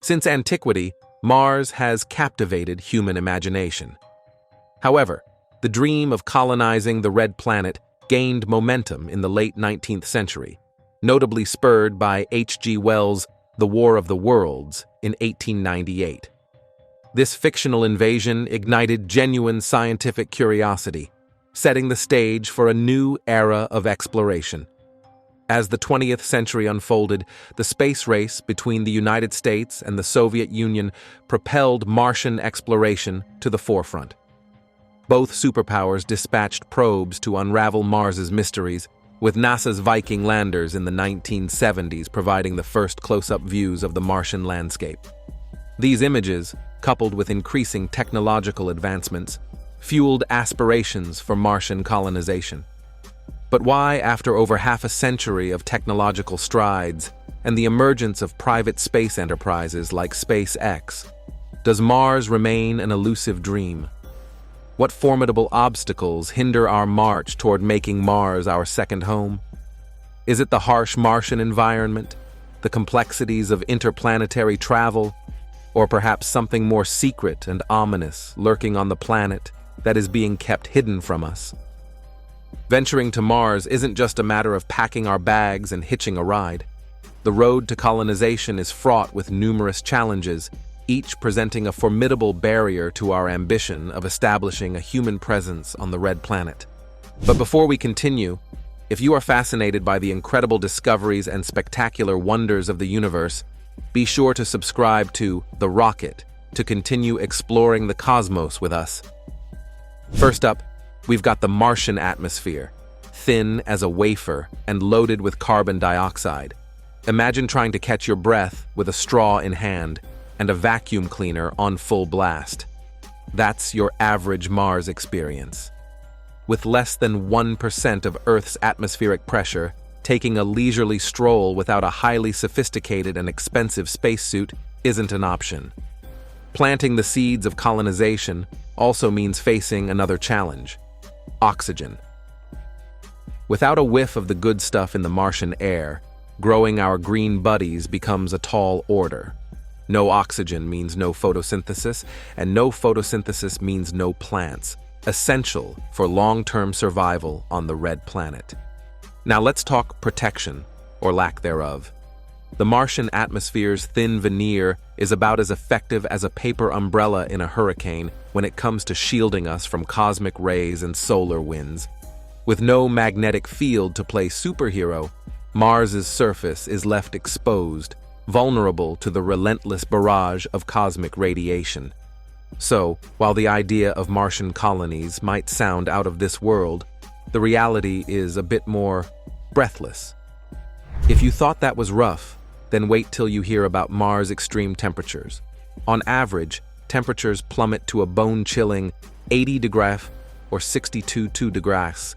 Since antiquity, Mars has captivated human imagination. However, the dream of colonizing the red planet gained momentum in the late 19th century, notably spurred by H.G. Wells' The War of the Worlds in 1898. This fictional invasion ignited genuine scientific curiosity, setting the stage for a new era of exploration. As the 20th century unfolded, the space race between the United States and the Soviet Union propelled Martian exploration to the forefront. Both superpowers dispatched probes to unravel Mars's mysteries, with NASA's Viking landers in the 1970s providing the first close-up views of the Martian landscape. These images, coupled with increasing technological advancements, fueled aspirations for Martian colonization. But why, after over half a century of technological strides and the emergence of private space enterprises like SpaceX, does Mars remain an elusive dream? What formidable obstacles hinder our march toward making Mars our second home? Is it the harsh Martian environment, the complexities of interplanetary travel, or perhaps something more secret and ominous lurking on the planet that is being kept hidden from us? Venturing to Mars isn't just a matter of packing our bags and hitching a ride. The road to colonization is fraught with numerous challenges, each presenting a formidable barrier to our ambition of establishing a human presence on the red planet. But before we continue, if you are fascinated by the incredible discoveries and spectacular wonders of the universe, be sure to subscribe to The Rocket to continue exploring the cosmos with us. First up, we've got the Martian atmosphere, thin as a wafer and loaded with carbon dioxide. Imagine trying to catch your breath with a straw in hand and a vacuum cleaner on full blast. That's your average Mars experience. With less than 1% of Earth's atmospheric pressure, taking a leisurely stroll without a highly sophisticated and expensive spacesuit isn't an option. Planting the seeds of colonization also means facing another challenge: oxygen. Without a whiff of the good stuff in the Martian air, growing our green buddies becomes a tall order. No oxygen means no photosynthesis, and no photosynthesis means no plants, essential for long-term survival on the red planet. Now let's talk protection, or lack thereof. The Martian atmosphere's thin veneer is about as effective as a paper umbrella in a hurricane when it comes to shielding us from cosmic rays and solar winds. With no magnetic field to play superhero, Mars's surface is left exposed, vulnerable to the relentless barrage of cosmic radiation. So, while the idea of Martian colonies might sound out of this world, the reality is a bit more breathless. If you thought that was rough, then wait till you hear about Mars' extreme temperatures. On average, temperatures plummet to a bone-chilling 80 degrees or 62 degrees,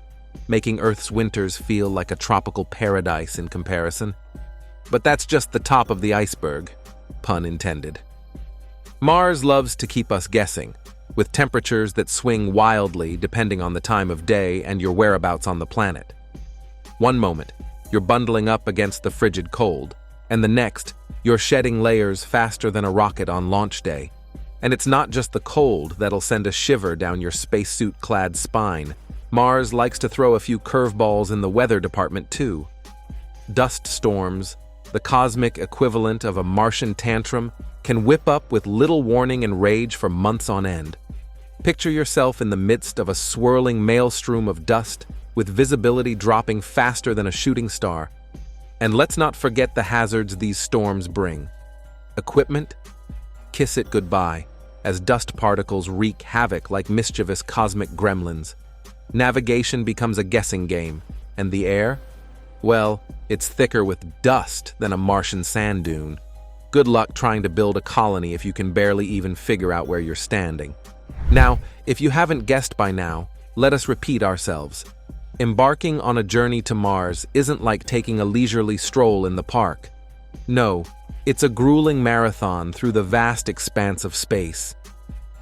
making Earth's winters feel like a tropical paradise in comparison. But that's just the top of the iceberg, pun intended. Mars loves to keep us guessing, with temperatures that swing wildly depending on the time of day and your whereabouts on the planet. One moment, you're bundling up against the frigid cold, and the next, you're shedding layers faster than a rocket on launch day. And it's not just the cold that'll send a shiver down your spacesuit-clad spine. Mars likes to throw a few curveballs in the weather department too. Dust storms, the cosmic equivalent of a Martian tantrum, can whip up with little warning and rage for months on end. Picture yourself in the midst of a swirling maelstrom of dust, with visibility dropping faster than a shooting star. And let's not forget the hazards these storms bring. Equipment? Kiss it goodbye, as dust particles wreak havoc like mischievous cosmic gremlins. Navigation becomes a guessing game, and the air? Well, it's thicker with dust than a Martian sand dune. Good luck trying to build a colony if you can barely even figure out where you're standing. Now, if you haven't guessed by now, let us repeat ourselves. Embarking on a journey to Mars isn't like taking a leisurely stroll in the park. No, it's a grueling marathon through the vast expanse of space.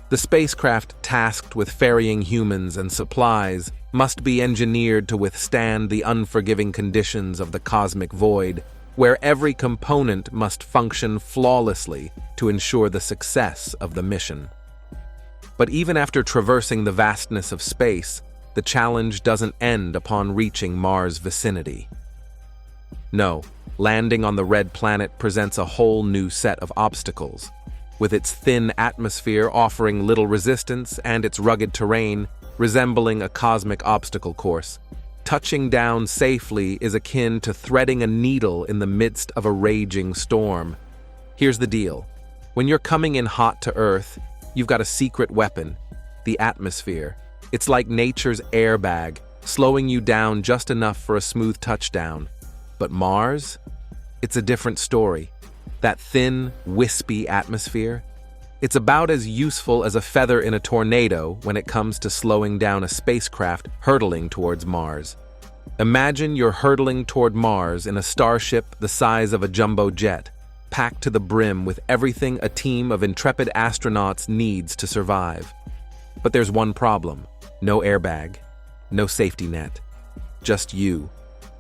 The spacecraft tasked with ferrying humans and supplies must be engineered to withstand the unforgiving conditions of the cosmic void, where every component must function flawlessly to ensure the success of the mission. But even after traversing the vastness of space, the challenge doesn't end upon reaching Mars' vicinity. No, landing on the red planet presents a whole new set of obstacles. With its thin atmosphere offering little resistance and its rugged terrain resembling a cosmic obstacle course, touching down safely is akin to threading a needle in the midst of a raging storm. Here's the deal. When you're coming in hot to Earth, you've got a secret weapon, the atmosphere. It's like nature's airbag, slowing you down just enough for a smooth touchdown. But Mars? It's a different story. That thin, wispy atmosphere? It's about as useful as a feather in a tornado when it comes to slowing down a spacecraft hurtling towards Mars. Imagine you're hurtling toward Mars in a starship the size of a jumbo jet, packed to the brim with everything a team of intrepid astronauts needs to survive. But there's one problem. No airbag, no safety net. Just you,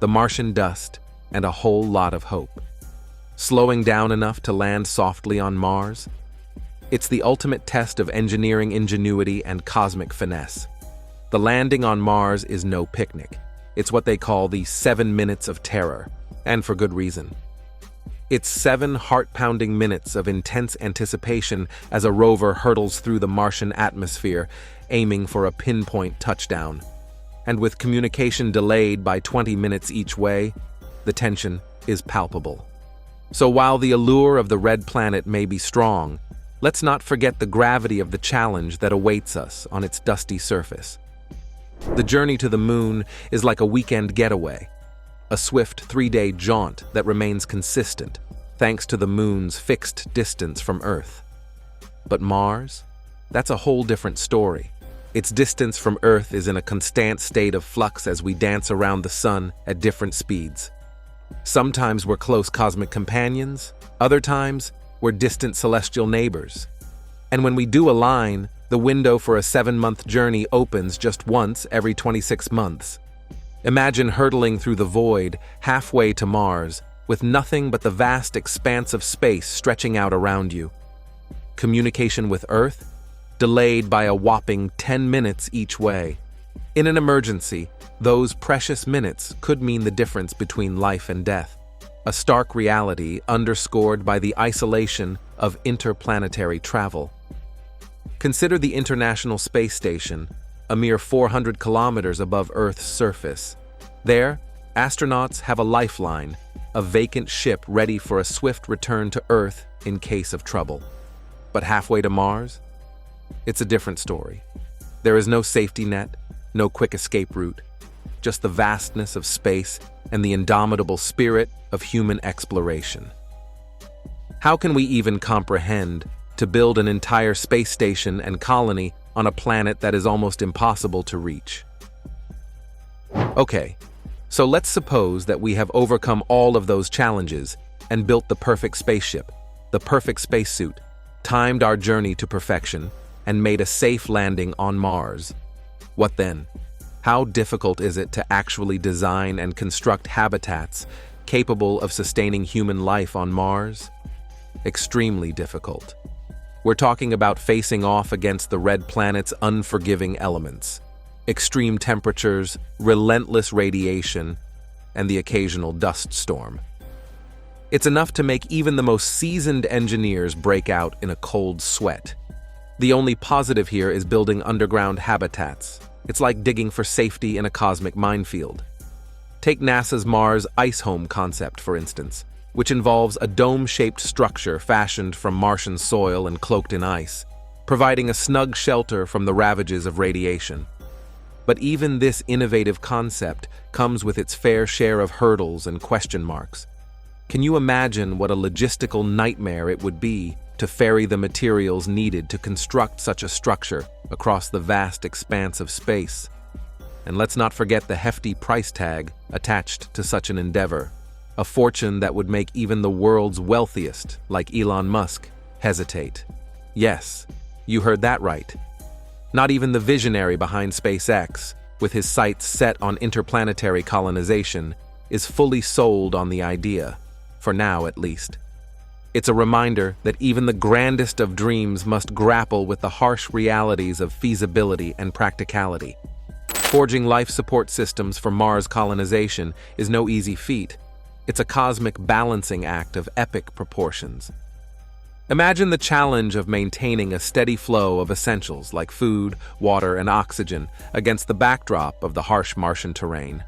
the Martian dust, and a whole lot of hope. Slowing down enough to land softly on Mars? It's the ultimate test of engineering ingenuity and cosmic finesse. The landing on Mars is no picnic. It's what they call the 7 minutes of terror, and for good reason. It's 7 heart-pounding minutes of intense anticipation as a rover hurtles through the Martian atmosphere, aiming for a pinpoint touchdown. And with communication delayed by 20 minutes each way, the tension is palpable. So while the allure of the red planet may be strong, let's not forget the gravity of the challenge that awaits us on its dusty surface. The journey to the moon is like a weekend getaway, a swift 3-day jaunt that remains consistent thanks to the moon's fixed distance from Earth. But Mars? That's a whole different story. Its distance from Earth is in a constant state of flux as we dance around the sun at different speeds. Sometimes we're close cosmic companions, other times we're distant celestial neighbors. And when we do align, the window for a 7-month journey opens just once every 26 months. Imagine hurtling through the void, halfway to Mars, with nothing but the vast expanse of space stretching out around you. Communication with Earth? Delayed by a whopping 10 minutes each way. In an emergency, those precious minutes could mean the difference between life and death. A stark reality underscored by the isolation of interplanetary travel. Consider the International Space Station, a mere 400 kilometers above Earth's surface. There, astronauts have a lifeline, a vacant ship ready for a swift return to Earth in case of trouble. But halfway to Mars? It's a different story. There is no safety net, no quick escape route, just the vastness of space and the indomitable spirit of human exploration. How can we even comprehend to build an entire space station and colony on a planet that is almost impossible to reach? Okay, so let's suppose that we have overcome all of those challenges and built the perfect spaceship, the perfect spacesuit, timed our journey to perfection, and made a safe landing on Mars. What then? How difficult is it to actually design and construct habitats capable of sustaining human life on Mars? Extremely difficult. We're talking about facing off against the red planet's unforgiving elements. Extreme temperatures, relentless radiation, and the occasional dust storm. It's enough to make even the most seasoned engineers break out in a cold sweat. The only positive here is building underground habitats. It's like digging for safety in a cosmic minefield. Take NASA's Mars Ice Home concept, for instance, which involves a dome-shaped structure fashioned from Martian soil and cloaked in ice, providing a snug shelter from the ravages of radiation. But even this innovative concept comes with its fair share of hurdles and question marks. Can you imagine what a logistical nightmare it would be to ferry the materials needed to construct such a structure across the vast expanse of space? And let's not forget the hefty price tag attached to such an endeavor, a fortune that would make even the world's wealthiest, like Elon Musk, hesitate. Yes, you heard that right. Not even the visionary behind SpaceX, with his sights set on interplanetary colonization, is fully sold on the idea. for now at least. It's a reminder that even the grandest of dreams must grapple with the harsh realities of feasibility and practicality. Forging life support systems for Mars colonization is no easy feat. It's a cosmic balancing act of epic proportions. Imagine the challenge of maintaining a steady flow of essentials like food, water, and oxygen against the backdrop of the harsh Martian terrain.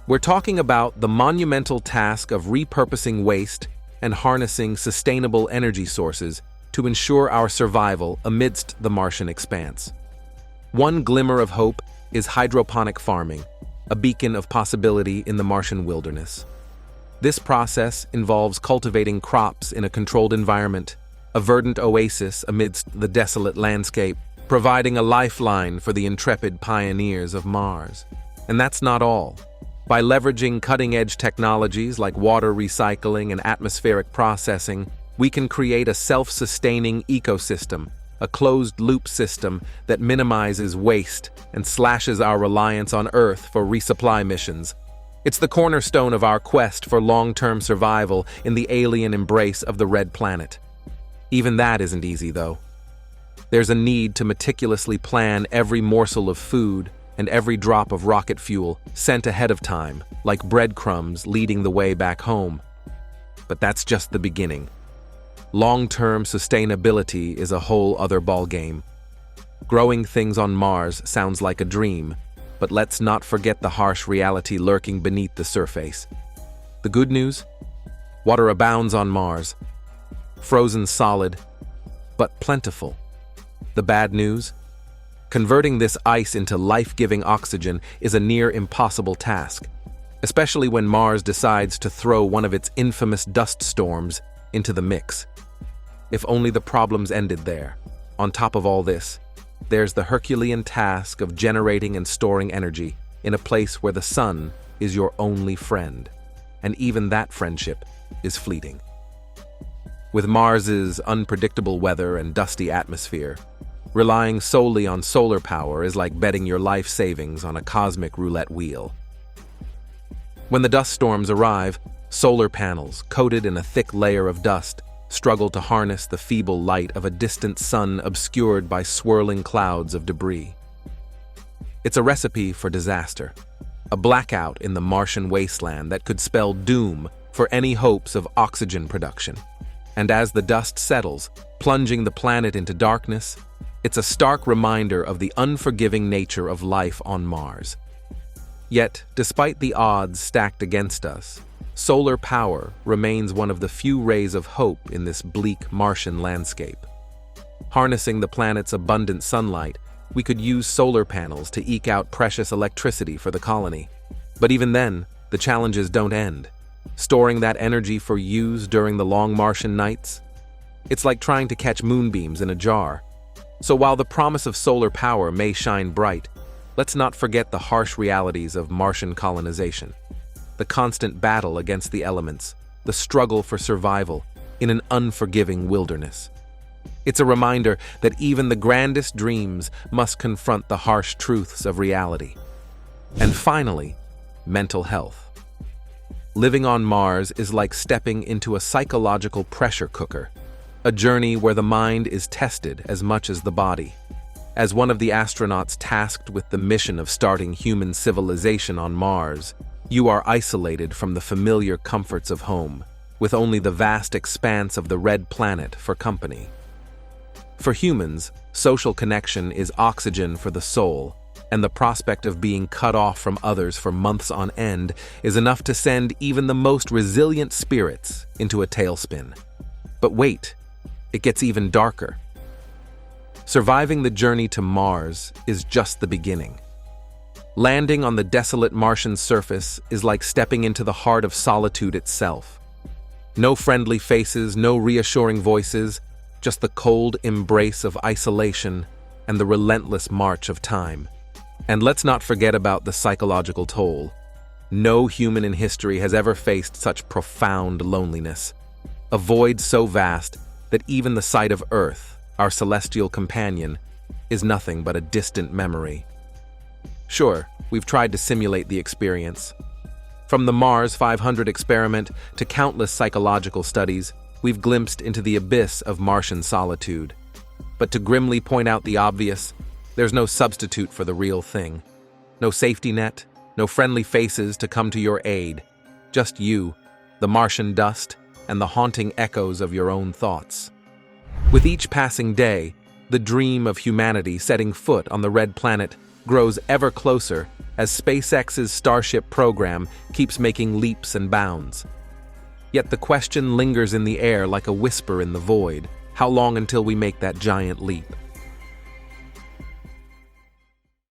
We're talking about the monumental task of repurposing waste and harnessing sustainable energy sources to ensure our survival amidst the Martian expanse. One glimmer of hope is hydroponic farming, a beacon of possibility in the Martian wilderness. This process involves cultivating crops in a controlled environment, a verdant oasis amidst the desolate landscape, providing a lifeline for the intrepid pioneers of Mars. And that's not all. By leveraging cutting-edge technologies like water recycling and atmospheric processing, we can create a self-sustaining ecosystem, a closed-loop system that minimizes waste and slashes our reliance on Earth for resupply missions. It's the cornerstone of our quest for long-term survival in the alien embrace of the Red Planet. Even that isn't easy, though. There's a need to meticulously plan every morsel of food and every drop of rocket fuel sent ahead of time, like breadcrumbs leading the way back home. But that's just the beginning. Long-term sustainability is a whole other ballgame. Growing things on Mars sounds like a dream, but let's not forget the harsh reality lurking beneath the surface. The good news? Water abounds on Mars. Frozen solid, but plentiful. The bad news? Converting this ice into life-giving oxygen is a near impossible task, especially when Mars decides to throw one of its infamous dust storms into the mix. If only the problems ended there. On top of all this, there's the Herculean task of generating and storing energy in a place where the sun is your only friend, and even that friendship is fleeting. With Mars's unpredictable weather and dusty atmosphere, relying solely on solar power is like betting your life savings on a cosmic roulette wheel. When the dust storms arrive, solar panels, coated in a thick layer of dust, struggle to harness the feeble light of a distant sun obscured by swirling clouds of debris. It's a recipe for disaster, a blackout in the Martian wasteland that could spell doom for any hopes of oxygen production. And as the dust settles, plunging the planet into darkness, it's a stark reminder of the unforgiving nature of life on Mars. Yet, despite the odds stacked against us, solar power remains one of the few rays of hope in this bleak Martian landscape. Harnessing the planet's abundant sunlight, we could use solar panels to eke out precious electricity for the colony. But even then, the challenges don't end. Storing that energy for use during the long Martian nights? It's like trying to catch moonbeams in a jar. So while the promise of solar power may shine bright, let's not forget the harsh realities of Martian colonization. The constant battle against the elements, the struggle for survival in an unforgiving wilderness. It's a reminder that even the grandest dreams must confront the harsh truths of reality. And finally, mental health. Living on Mars is like stepping into a psychological pressure cooker, a journey where the mind is tested as much as the body. As one of the astronauts tasked with the mission of starting human civilization on Mars, you are isolated from the familiar comforts of home, with only the vast expanse of the Red Planet for company. For humans, social connection is oxygen for the soul, and the prospect of being cut off from others for months on end is enough to send even the most resilient spirits into a tailspin. But wait, it gets even darker. Surviving the journey to Mars is just the beginning. Landing on the desolate Martian surface is like stepping into the heart of solitude itself. No friendly faces, no reassuring voices, just the cold embrace of isolation and the relentless march of time. And let's not forget about the psychological toll. No human in history has ever faced such profound loneliness, a void so vast that even the sight of Earth, our celestial companion, is nothing but a distant memory. Sure, we've tried to simulate the experience. From the Mars 500 experiment to countless psychological studies, we've glimpsed into the abyss of Martian solitude. But to grimly point out the obvious, there's no substitute for the real thing. No safety net, no friendly faces to come to your aid. Just you, the Martian dust, and the haunting echoes of your own thoughts. With each passing day, the dream of humanity setting foot on the red planet grows ever closer as SpaceX's Starship program keeps making leaps and bounds. Yet the question lingers in the air like a whisper in the void: how long until we make that giant leap?